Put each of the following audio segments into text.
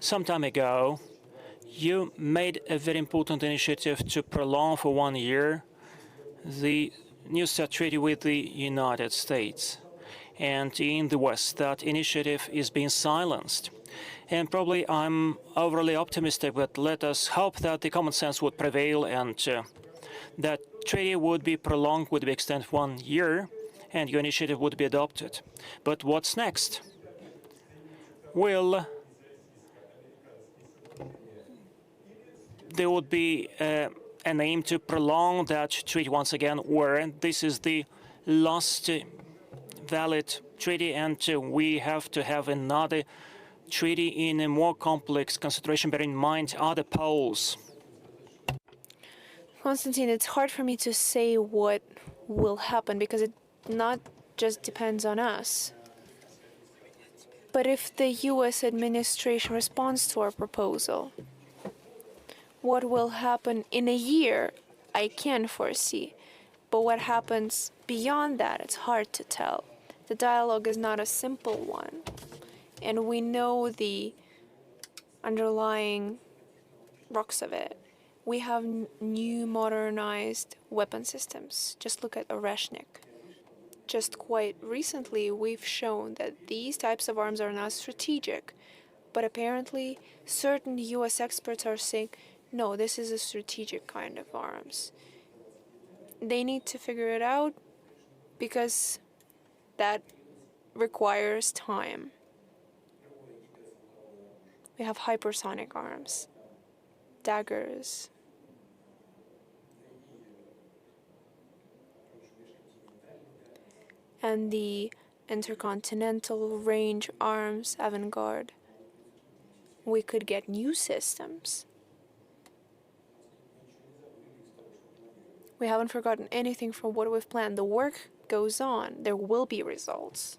Some time ago, you made a very important initiative to prolong for 1 year the New START treaty with the United States. And in the West, that initiative is being silenced. And probably I'm overly optimistic, but let us hope that the common sense would prevail and that treaty would be prolonged, would be extended 1 year, and your initiative would be adopted. But what's next? Well, there would be an aim to prolong that treaty once again, or this is the last valid treaty, and we have to have another treaty in a more complex consideration, bearing in mind other poles. Konstantin, it's hard for me to say what will happen because it not just depends on us. But if the US administration responds to our proposal, what will happen in a year, I can foresee. But what happens beyond that, it's hard to tell. The dialogue is not a simple one. And we know the underlying rocks of it. We have new modernized weapon systems. Just look at Oreshnik. Just quite recently, we've shown that these types of arms are not strategic. But apparently, certain US experts are saying, no, this is a strategic kind of arms. They need to figure it out because that requires time. We have hypersonic arms, daggers. And the intercontinental range arms avant-garde. We could get new systems. We haven't forgotten anything from what we've planned. The work goes on. There will be results.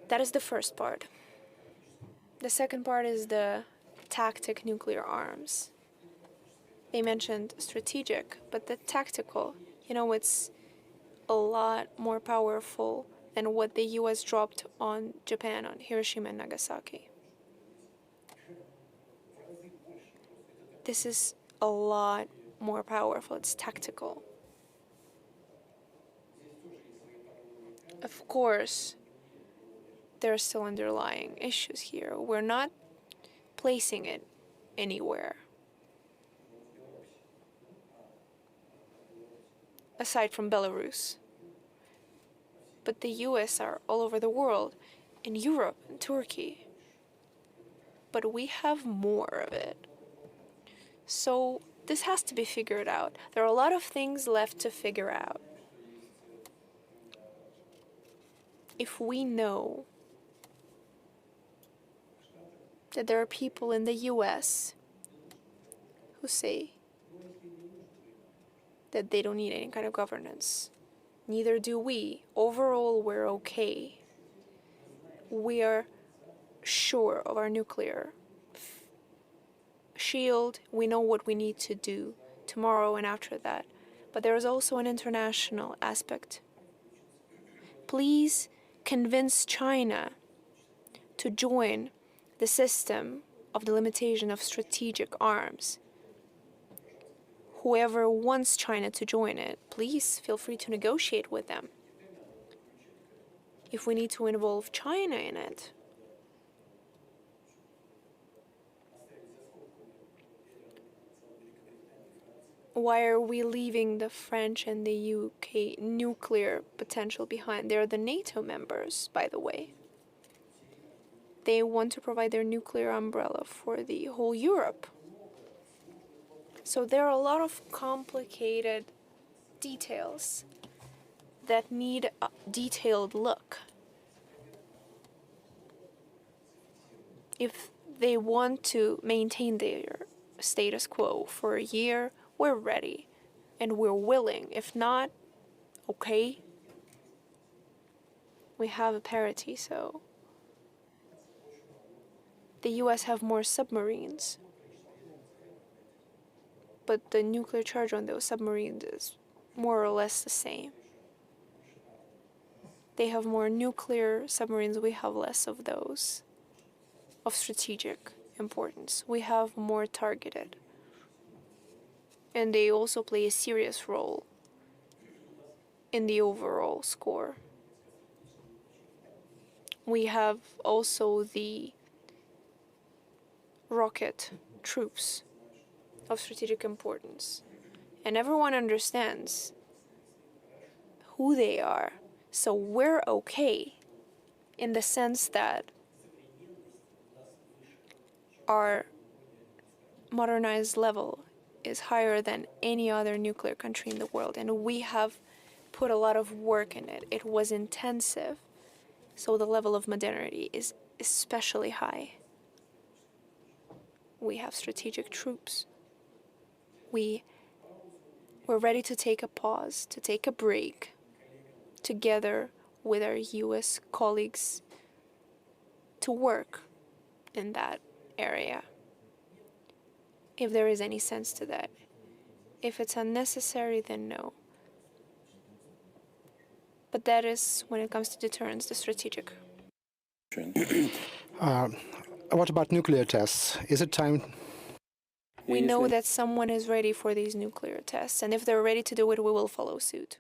That is the first part. The second part is the tactic nuclear arms. They mentioned strategic, but the tactical, it's a lot more powerful than what the US dropped on Japan, on Hiroshima and Nagasaki. This is a lot more powerful. It's tactical. Of course, there are still underlying issues here. We're not placing it anywhere aside from Belarus. But the US are all over the world, in Europe and Turkey. But we have more of it. So this has to be figured out. There are a lot of things left to figure out. If we know that there are people in the US who say that they don't need any kind of governance, neither do we. Overall, we're okay. We are sure of our nuclear shield. We know what we need to do tomorrow and after that. But there is also an international aspect. Please convince China to join the system of the limitation of strategic arms. Whoever wants China to join it, please feel free to negotiate with them. If we need to involve China in it, why are we leaving the French and the UK nuclear potential behind? They're the NATO members, by the way. They want to provide their nuclear umbrella for the whole Europe. So there are a lot of complicated details that need a detailed look. If they want to maintain their status quo for a year, we're ready and we're willing. If not, okay. We have a parity, so the US have more submarines. But the nuclear charge on those submarines is more or less the same. They have more nuclear submarines, we have less of those. of strategic importance. We have more targeted. And they also play a serious role in the overall score. We have also the rocket troops of strategic importance. And everyone understands who they are. So we're okay in the sense that our modernized level is higher than any other nuclear country in the world. And we have put a lot of work in it. It was intensive. So the level of modernity is especially high. We have strategic troops. We're ready to take a pause, to take a break, together with our US colleagues, to work in that area, if there is any sense to that. If it's unnecessary, then no. But that is, when it comes to deterrence, the strategic. What about nuclear tests? Is it time? We know that someone is ready for these nuclear tests, and if they're ready to do it, we will follow suit.